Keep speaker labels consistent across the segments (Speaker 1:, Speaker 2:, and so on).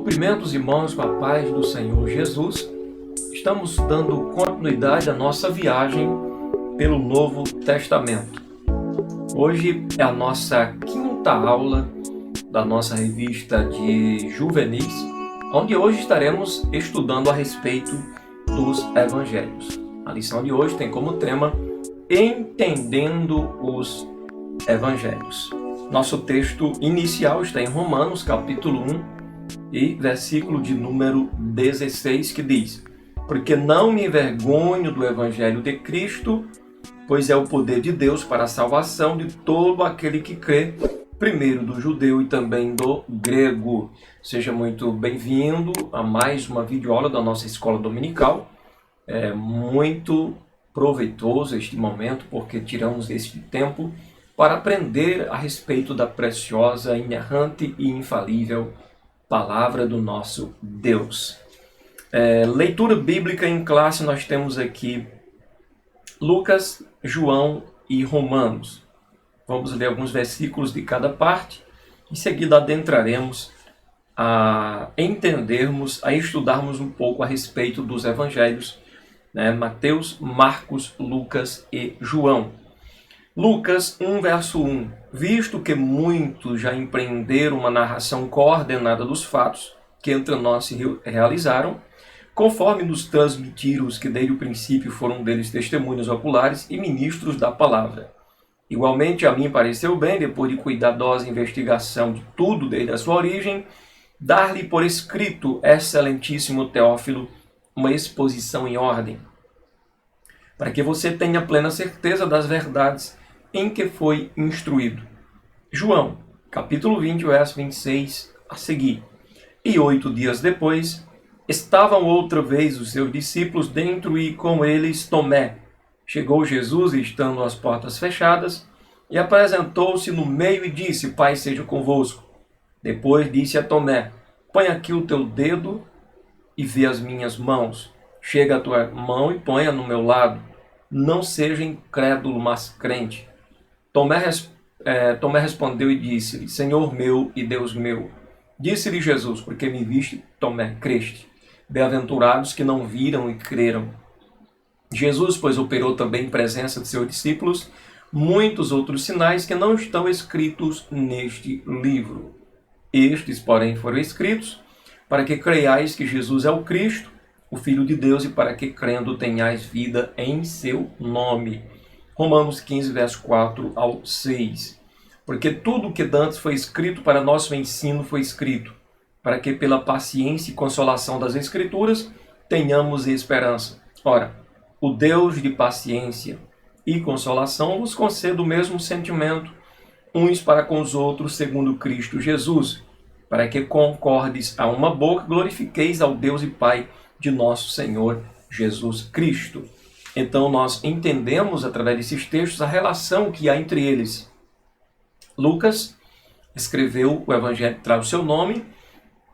Speaker 1: Cumprimentos, irmãos, com a paz do Senhor Jesus. Estamos dando continuidade à nossa viagem pelo Novo Testamento. Hoje é a nossa quinta aula da nossa revista de juvenis, onde hoje estaremos estudando a respeito dos evangelhos. A lição de hoje tem como tema Entendendo os Evangelhos. Nosso texto inicial está em Romanos, capítulo 1, e versículo de número 16, que diz: Porque não me envergonho do Evangelho de Cristo, pois é o poder de Deus para a salvação de todo aquele que crê, primeiro do judeu e também do grego. Seja muito bem-vindo a mais uma videoaula da nossa escola dominical. É muito proveitoso este momento, porque tiramos este tempo para aprender a respeito da preciosa, inerrante e infalível Palavra do nosso Deus. Leitura bíblica em classe, nós temos aqui Lucas, João e Romanos. Vamos ler alguns versículos de cada parte. Em seguida adentraremos a entendermos, a estudarmos um pouco a respeito dos evangelhos, Mateus, Marcos, Lucas e João. Lucas 1, verso 1. Visto que muitos já empreenderam uma narração coordenada dos fatos que entre nós se realizaram, conforme nos transmitiram os que desde o princípio foram deles testemunhas oculares e ministros da palavra. Igualmente a mim pareceu bem, depois de cuidadosa investigação de tudo desde a sua origem, dar-lhe por escrito, excelentíssimo Teófilo, uma exposição em ordem, para que você tenha plena certeza das verdades em que foi instruído. João, capítulo 20, verso 26, a seguir. E 8 dias depois, estavam outra vez os seus discípulos dentro e com eles Tomé. Chegou Jesus, estando as portas fechadas, e apresentou-se no meio e disse: Pai seja convosco. Depois disse a Tomé: Põe aqui o teu dedo e vê as minhas mãos. Chega a tua mão e ponha no meu lado. Não seja incrédulo, mas crente. Tomé respondeu e disse-lhe: Senhor meu e Deus meu. Disse-lhe Jesus: Porque me viste, Tomé, creste. Bem-aventurados que não viram e creram. Jesus, pois, operou também em presença de seus discípulos muitos outros sinais que não estão escritos neste livro. Estes, porém, foram escritos para que creiais que Jesus é o Cristo, o Filho de Deus, e para que, crendo, tenhais vida em seu nome. Romanos 15, verso 4 ao 6. Porque tudo o que dantes foi escrito para nosso ensino foi escrito, para que pela paciência e consolação das Escrituras tenhamos esperança. Ora, o Deus de paciência e consolação vos conceda o mesmo sentimento, uns para com os outros, segundo Cristo Jesus, para que concordes a uma boca, glorifiqueis ao Deus e Pai de nosso Senhor Jesus Cristo. Então nós entendemos através desses textos a relação que há entre eles. Lucas escreveu o evangelho que traz o seu nome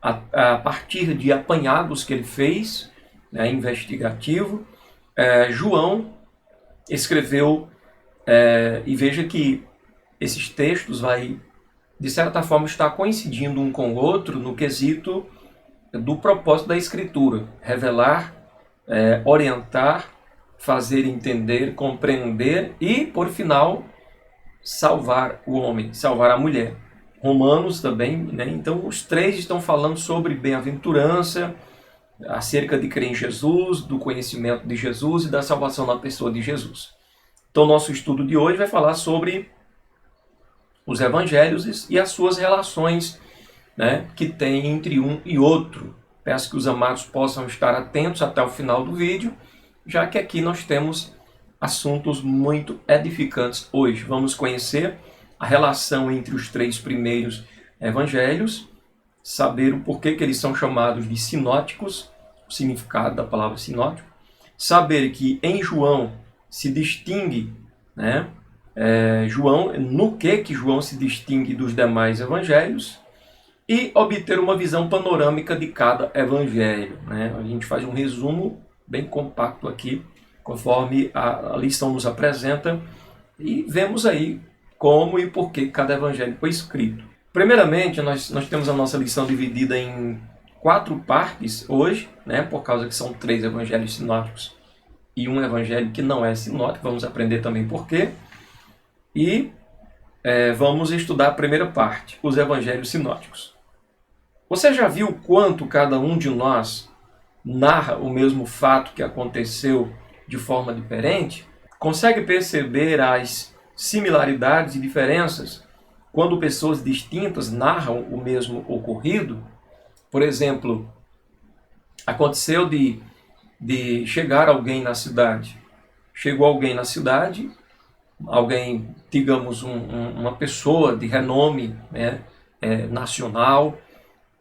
Speaker 1: a partir de apanhados que ele fez, investigativo. João escreveu, e veja que esses textos de certa forma, estar coincidindo um com o outro no quesito do propósito da Escritura: revelar, orientar, fazer entender, compreender e, por final, salvar o homem, salvar a mulher. Romanos também, Então, os três estão falando sobre bem-aventurança, acerca de crer em Jesus, do conhecimento de Jesus e da salvação na pessoa de Jesus. Então, nosso estudo de hoje vai falar sobre os evangelhos e as suas relações, que tem entre um e outro. Peço que os amados possam estar atentos até o final do vídeo, já que aqui nós temos assuntos muito edificantes hoje. Vamos conhecer a relação entre os três primeiros evangelhos, saber o porquê que eles são chamados de sinóticos, o significado da palavra sinótico, saber que em João se distingue, no que João se distingue dos demais evangelhos, e obter uma visão panorâmica de cada evangelho. A gente faz um resumo bem compacto aqui, conforme a lição nos apresenta, e vemos aí como e por que cada evangelho foi escrito. Primeiramente, nós temos a nossa lição dividida em 4 partes hoje, né, por causa que são 3 evangelhos sinóticos e um evangelho que não é sinótico. Vamos aprender também por quê. E vamos estudar a primeira parte, os evangelhos sinóticos. Você já viu quanto cada um de nós narra o mesmo fato que aconteceu de forma diferente? Consegue perceber as similaridades e diferenças quando pessoas distintas narram o mesmo ocorrido? Por exemplo, aconteceu de chegar alguém na cidade. Chegou alguém na cidade, alguém, digamos, uma pessoa de renome, né, nacional,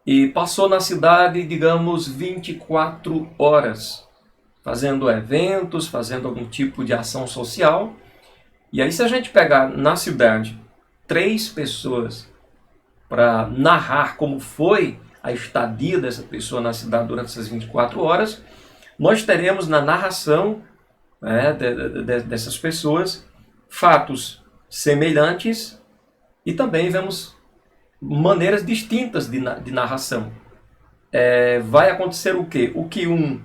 Speaker 1: e passou na cidade, digamos, 24 horas, fazendo eventos, fazendo algum tipo de ação social. E aí, se a gente pegar na cidade 3 pessoas para narrar como foi a estadia dessa pessoa na cidade durante essas 24 horas, nós teremos na narração, né, dessas pessoas fatos semelhantes e também vemos maneiras distintas de narração. Vai acontecer o quê? O que um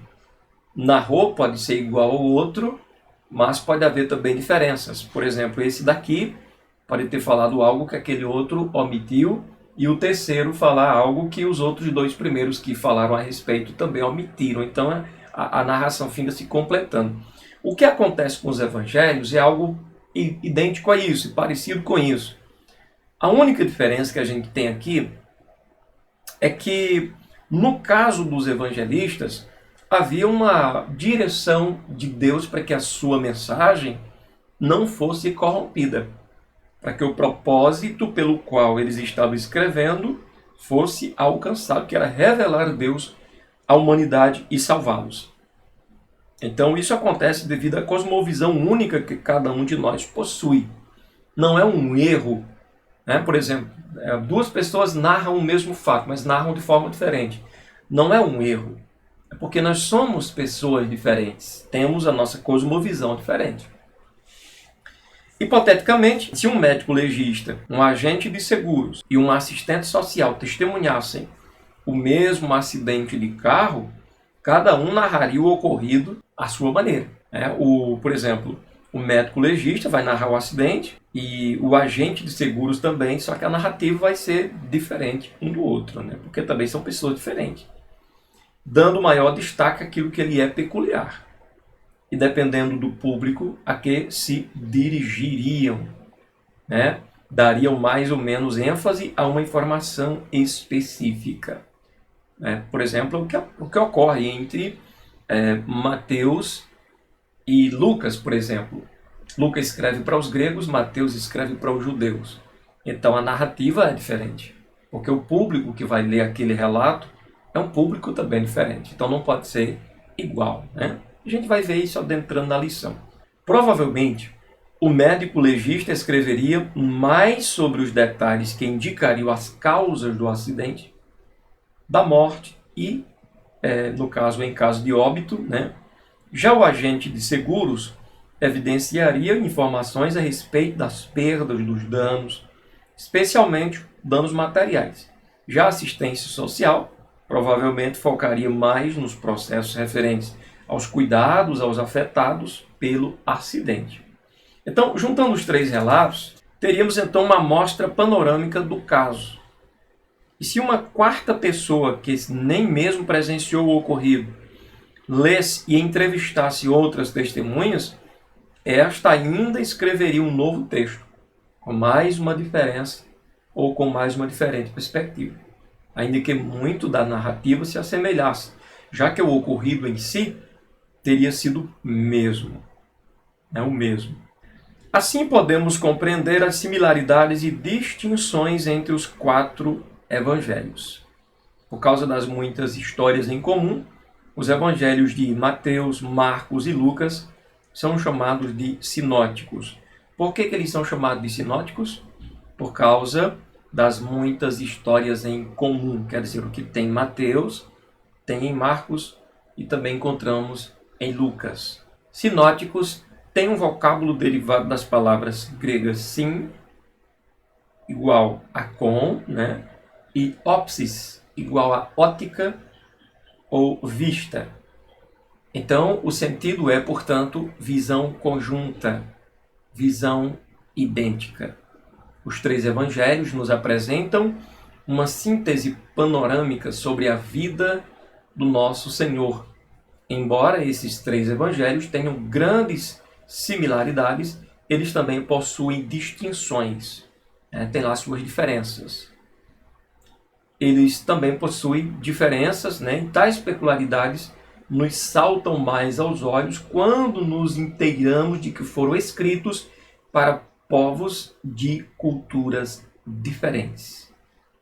Speaker 1: narrou pode ser igual ao outro, mas pode haver também diferenças. Por exemplo, esse daqui pode ter falado algo que aquele outro omitiu, e o terceiro falar algo que os outros 2 primeiros que falaram a respeito também omitiram. Então a narração fica se completando. O que acontece com os evangelhos é algo idêntico a isso, parecido com isso. A única diferença que a gente tem aqui é que, no caso dos evangelistas, havia uma direção de Deus para que a sua mensagem não fosse corrompida, para que o propósito pelo qual eles estavam escrevendo fosse alcançado, que era revelar Deus à humanidade e salvá-los. Então isso acontece devido à cosmovisão única que cada um de nós possui. Não é um erro, né? Por exemplo, 2 pessoas narram o mesmo fato, mas narram de forma diferente. Não é um erro. É porque nós somos pessoas diferentes. Temos a nossa cosmovisão diferente. Hipoteticamente, se um médico legista, um agente de seguros e um assistente social testemunhassem o mesmo acidente de carro, cada um narraria o ocorrido à sua maneira. Por exemplo, o médico legista vai narrar o acidente e o agente de seguros também, só que a narrativa vai ser diferente um do outro, né? Porque também são pessoas diferentes, dando maior destaque àquilo que ele é peculiar e dependendo do público a que se dirigiriam, né? Dariam mais ou menos ênfase a uma informação específica. Por exemplo, o que ocorre entre Mateus e Lucas, por exemplo. Lucas escreve para os gregos, Mateus escreve para os judeus. Então a narrativa é diferente, porque o público que vai ler aquele relato é um público também diferente. Então não pode ser igual, né? A gente vai ver isso adentrando na lição. Provavelmente, o médico legista escreveria mais sobre os detalhes que indicariam as causas do acidente, da morte e, em caso de óbito, né? Já o agente de seguros evidenciaria informações a respeito das perdas, dos danos, especialmente danos materiais. Já a assistência social provavelmente focaria mais nos processos referentes aos cuidados aos afetados pelo acidente. Então, juntando os 3 relatos, teríamos então uma amostra panorâmica do caso. E se uma 4ª pessoa, que nem mesmo presenciou o ocorrido, lesse e entrevistasse outras testemunhas, esta ainda escreveria um novo texto, com mais uma diferença ou com mais uma diferente perspectiva, ainda que muito da narrativa se assemelhasse, já que o ocorrido em si teria sido o mesmo. Assim podemos compreender as similaridades e distinções entre os 4 evangelhos. Por causa das muitas histórias em comum, os evangelhos de Mateus, Marcos e Lucas são chamados de sinóticos. Por que eles são chamados de sinóticos? Por causa das muitas histórias em comum. Quer dizer, o que tem em Mateus, tem em Marcos e também encontramos em Lucas. Sinóticos têm um vocábulo derivado das palavras gregas sim, igual a com, né? E ópsis, igual a ótica ou vista. Então, o sentido é, portanto, visão conjunta, visão idêntica. Os três evangelhos nos apresentam uma síntese panorâmica sobre a vida do nosso Senhor. Embora esses três evangelhos tenham grandes similaridades, eles também possuem distinções, né? Tem lá suas diferenças. Eles também possuem diferenças, né? E tais peculiaridades nos saltam mais aos olhos quando nos inteiramos de que foram escritos para povos de culturas diferentes,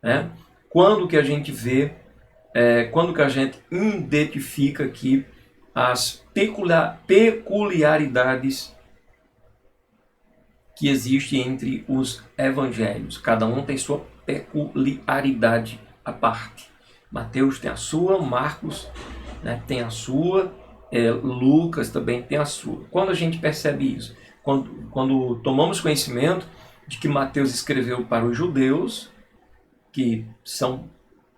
Speaker 1: né? Quando que a gente vê, quando que a gente identifica aqui as peculiaridades que existem entre os evangelhos. Cada um tem sua peculiaridade à parte. Mateus tem a sua, Marcos, né, tem a sua, Lucas também tem a sua. Quando a gente percebe isso? Quando tomamos conhecimento de que Mateus escreveu para os judeus, que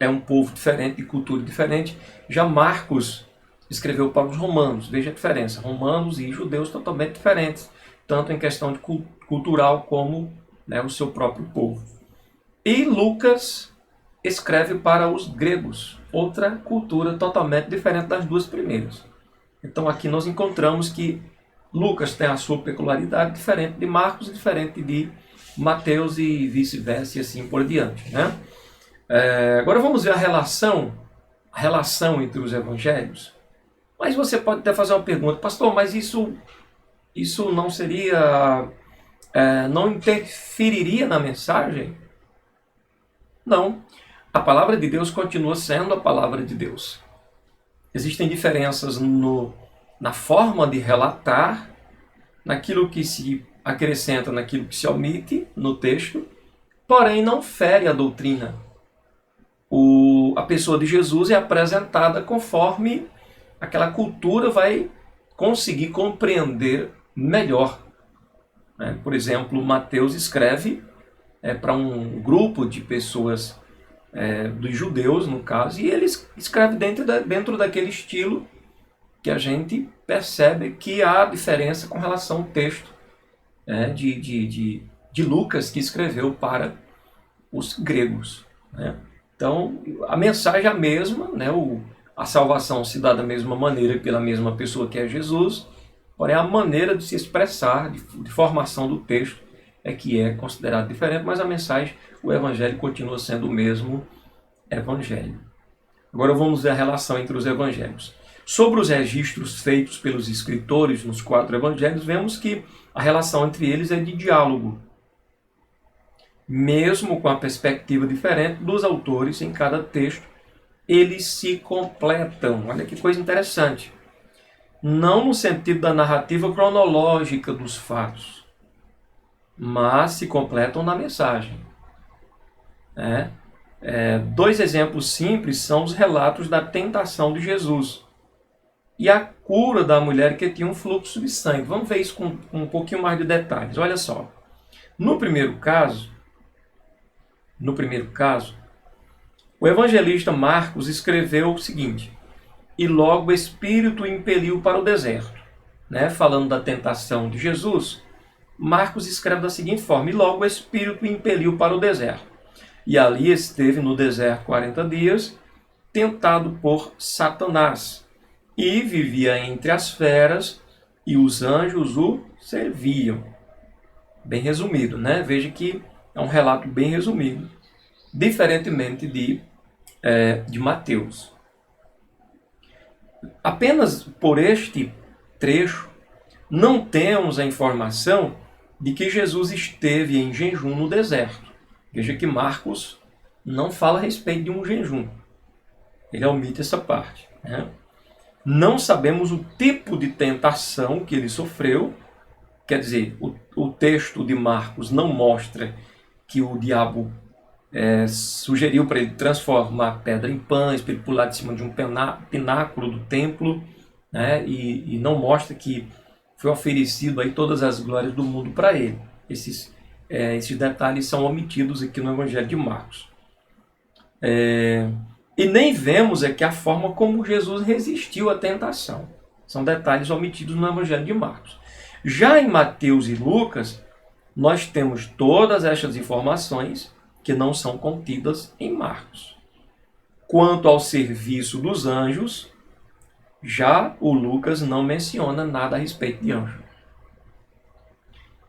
Speaker 1: é um povo diferente, de cultura diferente, já Marcos escreveu para os romanos. Veja a diferença, romanos e judeus totalmente diferentes, tanto em questão de cultural como, né, o seu próprio povo. E Lucas escreve para os gregos, outra cultura totalmente diferente das duas primeiras. Então aqui nós encontramos que Lucas tem a sua peculiaridade diferente de Marcos e diferente de Mateus e vice-versa e assim por diante, né? Agora vamos ver a relação entre os evangelhos. Mas você pode até fazer uma pergunta, pastor, mas isso não seria, não interferiria na mensagem? Não. A palavra de Deus continua sendo a palavra de Deus. Existem diferenças na forma de relatar, naquilo que se acrescenta, naquilo que se omite no texto, porém não fere a doutrina. A pessoa de Jesus é apresentada conforme aquela cultura vai conseguir compreender melhor. Por exemplo, Mateus escreve para um grupo de pessoas, dos judeus, no caso, e ele escreve dentro daquele estilo que a gente percebe que há diferença com relação ao texto de Lucas, que escreveu para os gregos, né? Então, a mensagem é a mesma, né? A salvação se dá da mesma maneira pela mesma pessoa que é Jesus, porém a maneira de se expressar, de formação do texto, que é considerado diferente, mas a mensagem, o evangelho continua sendo o mesmo evangelho. Agora vamos ver a relação entre os evangelhos. Sobre os registros feitos pelos escritores nos 4 evangelhos, vemos que a relação entre eles é de diálogo, mesmo com a perspectiva diferente dos autores em cada texto, eles se completam. Olha que coisa interessante. Não no sentido da narrativa cronológica dos fatos, mas se completam na mensagem. 2 exemplos simples são os relatos da tentação de Jesus e a cura da mulher que tinha um fluxo de sangue. Vamos ver isso com um pouquinho mais de detalhes. Olha só. No primeiro caso, o evangelista Marcos escreveu o seguinte: e logo o Espírito o impeliu para o deserto. Falando da tentação de Jesus, Marcos escreve da seguinte forma: e logo o Espírito o impeliu para o deserto. E ali esteve no deserto 40 dias, tentado por Satanás, e vivia entre as feras, e os anjos o serviam. Bem resumido, né? Veja que é um relato bem resumido, diferentemente de Mateus. Apenas por este trecho, não temos a informação de que Jesus esteve em jejum no deserto. Veja que Marcos não fala a respeito de um jejum. Ele omite essa parte, né? Não sabemos o tipo de tentação que ele sofreu. Quer dizer, o texto de Marcos não mostra que o diabo sugeriu para ele transformar pedra em pães, para ele pular de cima de um pináculo do templo, né? E não mostra que foi oferecido aí todas as glórias do mundo para ele. Esses detalhes são omitidos aqui no Evangelho de Marcos. E nem vemos aqui a forma como Jesus resistiu à tentação. São detalhes omitidos no Evangelho de Marcos. Já em Mateus e Lucas, nós temos todas estas informações que não são contidas em Marcos. Quanto ao serviço dos anjos, já o Lucas não menciona nada a respeito de anjo.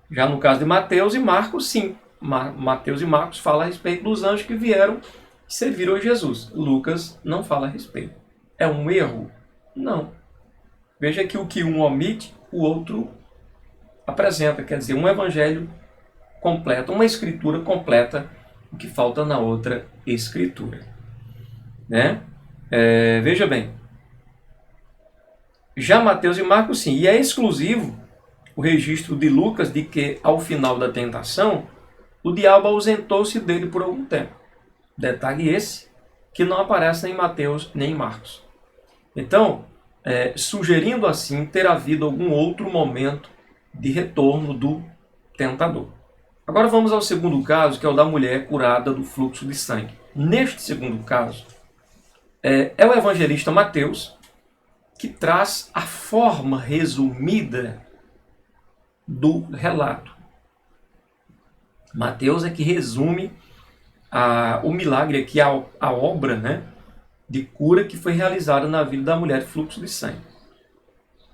Speaker 1: Já no caso de Mateus e Marcos, sim. Mateus e Marcos falam a respeito dos anjos que vieram e serviram a Jesus. Lucas não fala a respeito. É um erro? Não. Veja que o que um omite, o outro apresenta. Quer dizer, um evangelho completo, uma escritura completa, o que falta na outra escritura. Né? Veja bem. Já Mateus e Marcos, sim. E é exclusivo o registro de Lucas de que, ao final da tentação, o diabo ausentou-se dele por algum tempo. Detalhe esse que não aparece nem em Mateus nem em Marcos. Então, sugerindo assim ter havido algum outro momento de retorno do tentador. Agora vamos ao segundo caso, que é o da mulher curada do fluxo de sangue. Neste segundo caso, é o evangelista Mateus que traz a forma resumida do relato. Mateus é que resume o milagre aqui, a obra, né, de cura que foi realizada na vida da mulher de fluxo de sangue.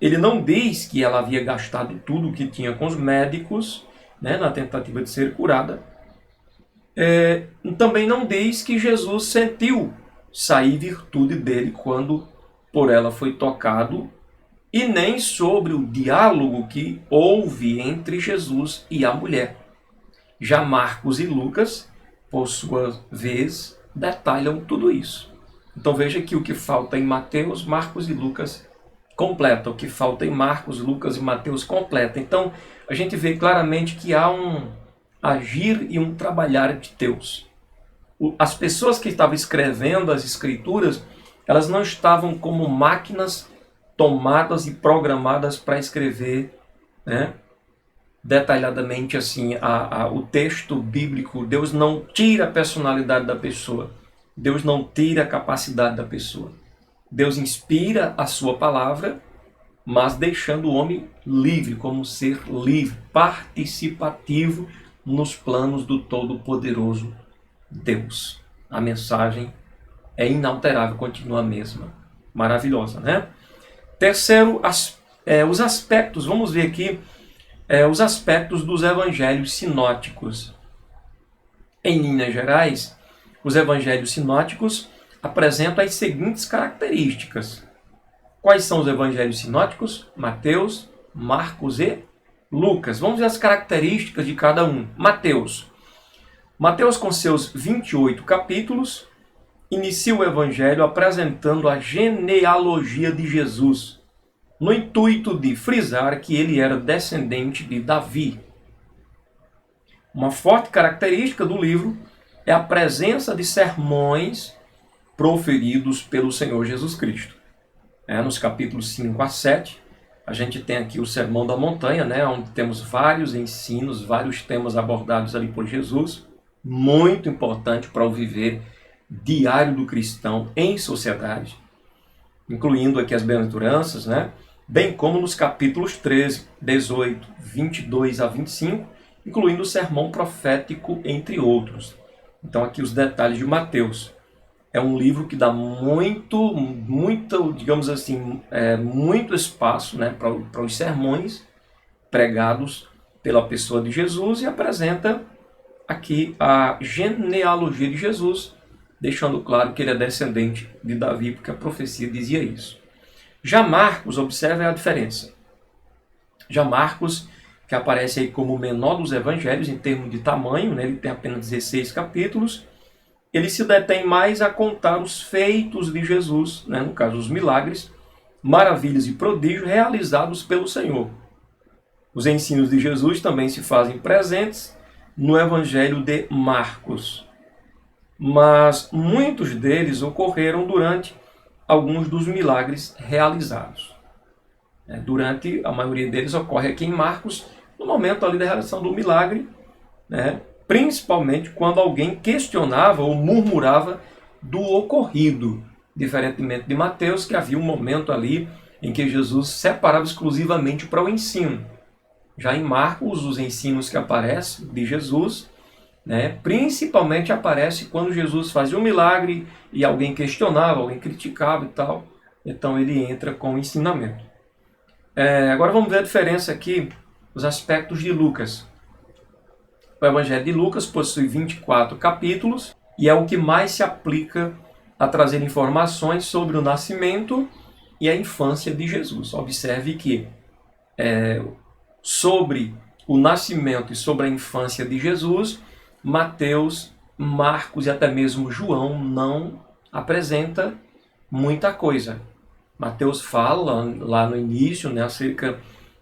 Speaker 1: Ele não diz que ela havia gastado tudo o que tinha com os médicos, né, na tentativa de ser curada. Também não diz que Jesus sentiu sair virtude dele quando por ela foi tocado, e nem sobre o diálogo que houve entre Jesus e a mulher. Já Marcos e Lucas, por sua vez, detalham tudo isso. Então veja que o que falta em Mateus, Marcos e Lucas completa. O que falta em Marcos, Lucas e Mateus completa. Então a gente vê claramente que há um agir e um trabalhar de Deus. As pessoas que estavam escrevendo as escrituras, elas não estavam como máquinas tomadas e programadas para escrever, né, detalhadamente assim o texto bíblico. Deus não tira a personalidade da pessoa. Deus não tira a capacidade da pessoa. Deus inspira a sua palavra, mas deixando o homem livre, como um ser livre, participativo nos planos do Todo-Poderoso Deus. A mensagem é inalterável, continua a mesma. Maravilhosa, né? Terceiro, os aspectos. Vamos ver aqui os aspectos dos evangelhos sinóticos. Em linhas gerais, os evangelhos sinóticos apresentam as seguintes características. Quais são os evangelhos sinóticos? Mateus, Marcos e Lucas. Vamos ver as características de cada um. Mateus, com seus 28 capítulos, inicia o evangelho apresentando a genealogia de Jesus, no intuito de frisar que ele era descendente de Davi. Uma forte característica do livro é a presença de sermões proferidos pelo Senhor Jesus Cristo. Nos capítulos 5 a 7, a gente tem aqui o Sermão da Montanha, onde temos vários ensinos, vários temas abordados ali por Jesus, muito importante para o viver diário do cristão em sociedade, incluindo aqui as bem-aventuranças, bem como nos capítulos 13, 18, 22 a 25, incluindo o sermão profético, entre outros. Então aqui os detalhes de Mateus. É um livro que dá muito, digamos assim, muito espaço para os sermões pregados pela pessoa de Jesus, e apresenta aqui a genealogia de Jesus, deixando claro que ele é descendente de Davi, porque a profecia dizia isso. Já Marcos, observe a diferença. Já Marcos, que aparece aí como o menor dos evangelhos em termos de tamanho, ele tem apenas 16 capítulos, ele se detém mais a contar os feitos de Jesus, no caso os milagres, maravilhas e prodígios realizados pelo Senhor. Os ensinos de Jesus também se fazem presentes no evangelho de Marcos, mas muitos deles ocorreram durante alguns dos milagres realizados. Durante a maioria deles ocorre aqui em Marcos, no momento ali da realização do milagre, principalmente quando alguém questionava ou murmurava do ocorrido, diferentemente de Mateus, que havia um momento ali em que Jesus separava exclusivamente para o ensino. Já em Marcos, os ensinos que aparecem de Jesus, principalmente aparece quando Jesus fazia um milagre e alguém questionava, alguém criticava e tal. Então ele entra com o ensinamento. Agora vamos ver a diferença aqui, os aspectos de Lucas. O Evangelho de Lucas possui 24 capítulos e é o que mais se aplica a trazer informações sobre o nascimento e a infância de Jesus. Observe que sobre o nascimento e sobre a infância de Jesus, Mateus, Marcos e até mesmo João não apresenta muita coisa. Mateus fala lá no início, acerca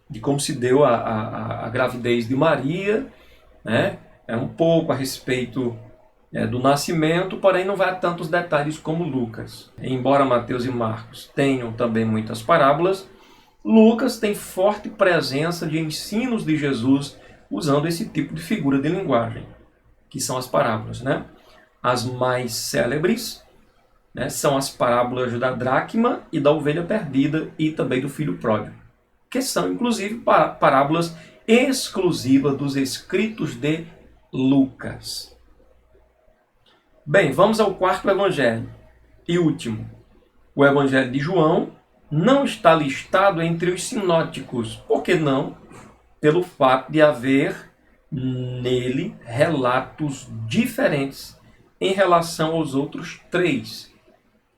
Speaker 1: de como se deu a gravidez de Maria, é um pouco a respeito do nascimento, porém não vai a tantos detalhes como Lucas. Embora Mateus e Marcos tenham também muitas parábolas, Lucas tem forte presença de ensinos de Jesus usando esse tipo de figura de linguagem, que são as parábolas. As mais célebres são as parábolas da dracma e da ovelha perdida e também do filho pródigo, que são inclusive parábolas exclusivas dos escritos de Lucas. Bem, vamos ao quarto evangelho e último. O evangelho de João não está listado entre os sinóticos. Por que não? Pelo fato de haver nele relatos diferentes em relação aos outros três.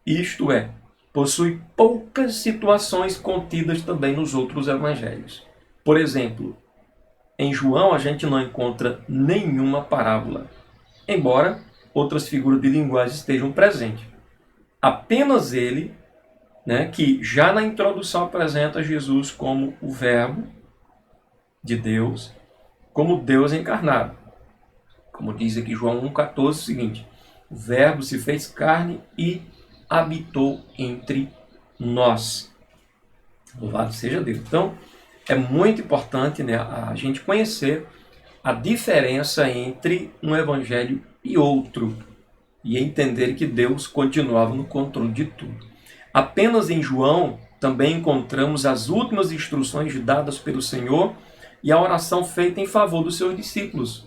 Speaker 1: Isto é, possui poucas situações contidas também nos outros evangelhos. Por exemplo, em João a gente não encontra nenhuma parábola, embora outras figuras de linguagem estejam presentes. Apenas ele, que já na introdução apresenta Jesus como o Verbo de Deus, como Deus encarnado. Como diz aqui João 1,14, o seguinte: o Verbo se fez carne e habitou entre nós. Louvado seja Deus. Então, é muito importante a gente conhecer a diferença entre um evangelho e outro e entender que Deus continuava no controle de tudo. Apenas em João também encontramos as últimas instruções dadas pelo Senhor e a oração feita em favor dos seus discípulos.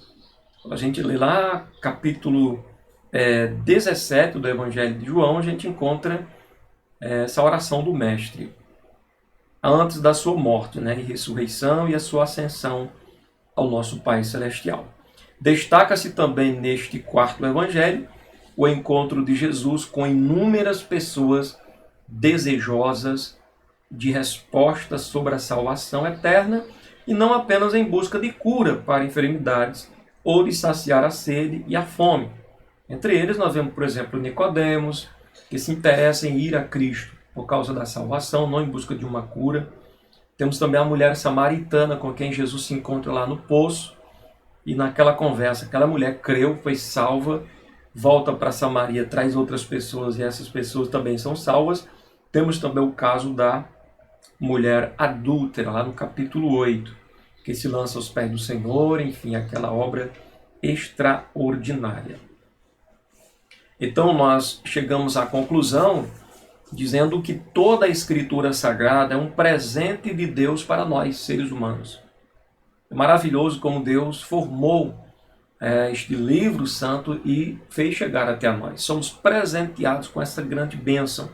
Speaker 1: A gente lê lá capítulo 17 do Evangelho de João, a gente encontra essa oração do Mestre antes da sua morte, e ressurreição e a sua ascensão ao nosso Pai Celestial. Destaca-se também neste quarto Evangelho o encontro de Jesus com inúmeras pessoas desejosas de respostas sobre a salvação eterna e não apenas em busca de cura para enfermidades ou de saciar a sede e a fome. Entre eles nós vemos, por exemplo, Nicodemos, que se interessa em ir a Cristo por causa da salvação, não em busca de uma cura. Temos também a mulher samaritana com quem Jesus se encontra lá no poço e naquela conversa aquela mulher creu, foi salva, volta para Samaria, traz outras pessoas e essas pessoas também são salvas. Temos também o caso da mulher adúltera, lá no capítulo 8, que se lança aos pés do Senhor, enfim, aquela obra extraordinária. Então nós chegamos à conclusão dizendo que toda a Escritura Sagrada é um presente de Deus para nós, seres humanos. É maravilhoso como Deus formou este livro santo e fez chegar até a nós. Somos presenteados com essa grande bênção.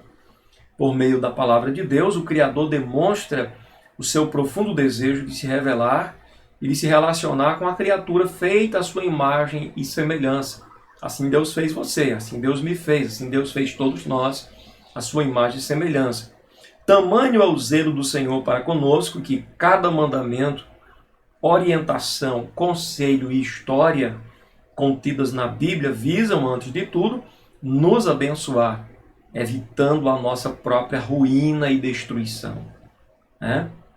Speaker 1: Por meio da palavra de Deus, o Criador demonstra o seu profundo desejo de se revelar e de se relacionar com a criatura feita à sua imagem e semelhança. Assim Deus fez você, assim Deus me fez, assim Deus fez todos nós, a sua imagem e semelhança. Tamanho é o zelo do Senhor para conosco que cada mandamento, orientação, conselho e história contidas na Bíblia visam, antes de tudo, nos abençoar, evitando a nossa própria ruína e destruição.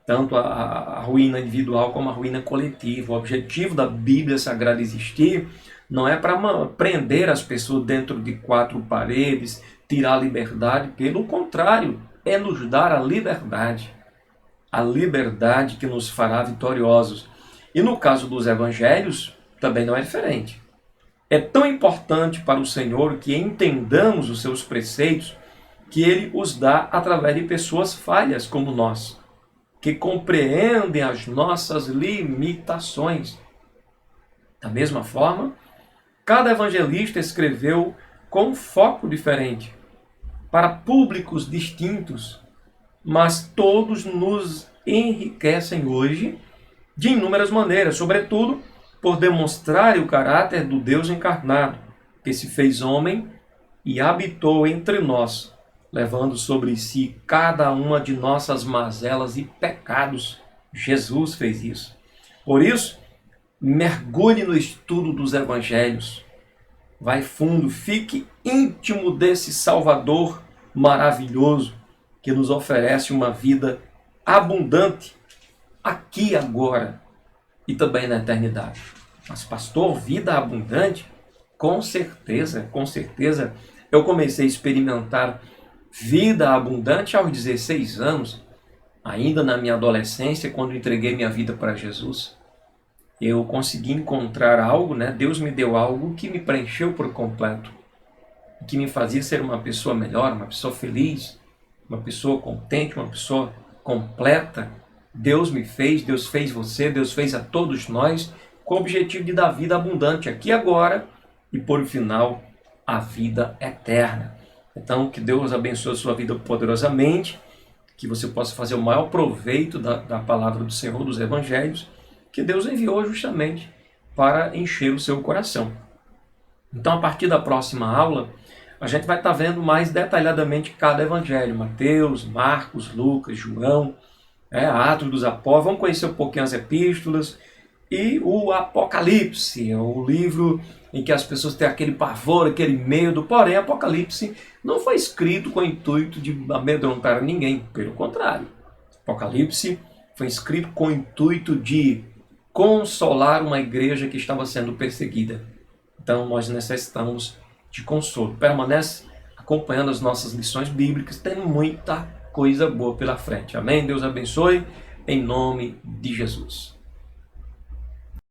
Speaker 1: Tanto a ruína individual como a ruína coletiva. O objetivo da Bíblia Sagrada existir não é para prender as pessoas dentro de quatro paredes, tirar a liberdade. Pelo contrário, é nos dar a liberdade que nos fará vitoriosos. E no caso dos evangelhos, também não é diferente. É tão importante para o Senhor que entendamos os seus preceitos, que Ele os dá através de pessoas falhas como nós, que compreendem as nossas limitações. Da mesma forma, cada evangelista escreveu com um foco diferente, para públicos distintos, mas todos nos enriquecem hoje de inúmeras maneiras, sobretudo por demonstrar o caráter do Deus encarnado, que se fez homem e habitou entre nós, levando sobre si cada uma de nossas mazelas e pecados. Jesus fez isso. Por isso, mergulhe no estudo dos evangelhos. Vai fundo, fique íntimo desse Salvador maravilhoso que nos oferece uma vida abundante aqui e agora e também na eternidade. Mas pastor, vida abundante? Com certeza, eu comecei a experimentar vida abundante aos 16 anos, ainda na minha adolescência, quando entreguei minha vida para Jesus. Eu consegui encontrar algo, Deus me deu algo que me preencheu por completo, que me fazia ser uma pessoa melhor, uma pessoa feliz, uma pessoa contente, uma pessoa completa. Deus me fez, Deus fez você, Deus fez a todos nós, com o objetivo de dar vida abundante aqui e agora e, por final, a vida eterna. Então, que Deus abençoe a sua vida poderosamente, que você possa fazer o maior proveito da palavra do Senhor, dos evangelhos, que Deus enviou justamente para encher o seu coração. Então, a partir da próxima aula, a gente vai estar vendo mais detalhadamente cada evangelho: Mateus, Marcos, Lucas, João, Atos dos Apóstolos. Vamos conhecer um pouquinho as epístolas e o Apocalipse, o livro em que as pessoas têm aquele pavor, aquele medo. Porém, Apocalipse não foi escrito com o intuito de amedrontar ninguém, pelo contrário. Apocalipse foi escrito com o intuito de consolar uma igreja que estava sendo perseguida. Então, nós necessitamos de consolo. Permanece acompanhando as nossas lições bíblicas, tem muita coisa boa pela frente. Amém? Deus abençoe, em nome de Jesus.